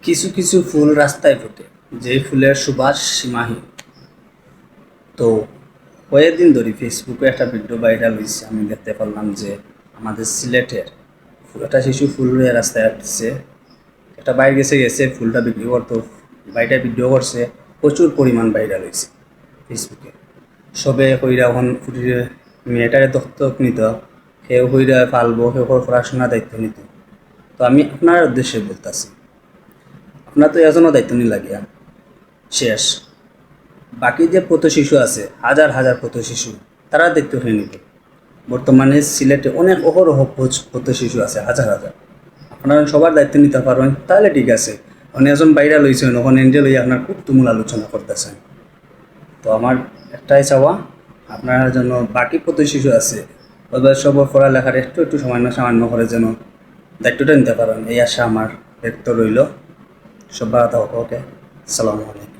কিছু কিছু ফুল রাস্তায় ফোটে, যে ফুলের সুবাস সীমাহীন। তো কয়েকদিন ধরে ফেসবুকে একটা ভিডিও ভাইরাল হয়েছে, আমি দেখতে পারলাম যে আমাদের সিলেটের একটা শিশু ফুল নিয়ে রাস্তায় আসছে। একটা বাইরে গেছে গেছে ফুলটা বিক্রি করতো, বাইটা ভিডিও করছে, প্রচুর পরিমাণ ভাইরাল হয়েছে ফেসবুকে। সবে কইরা এখন মেয়েটারে দত্তক নিত, কেউ কইরা পালবো, কেউ পড়াশোনার দায়িত্ব নিত। তো আমি আপনার উদ্দেশ্যে বলতেছি, আপনার তো এজন্য দায়িত্ব নিয়ে লাগিয়া শেষ। বাকি যে পথ শিশু আছে, হাজার হাজার পথ শিশু, তারা দায়িত্ব হয়ে নিত। বর্তমানে সিলেটে অনেক অহরহ পথ শিশু আছে, হাজার হাজার। আপনারা সবার দায়িত্ব নিতে পারবেন, তাহলে ঠিক আছে। অনেক একজন বাইরে লইছেন, ওখানে এনজে লইয়া আপনার খুব তুমুল আলোচনা করতেছেন। তো আমার একটাই চাওয়া, আপনার জন্য বাকি পথ শিশু আছে, ওদের সব পড়ালেখার একটু একটু সামান্য করে যেন দায়িত্বটা নিতে পারেন, এই আশা আমার ব্যক্ত রইল। সব ভালো থাকো, ওকে। আসসালামু আলাইকুম।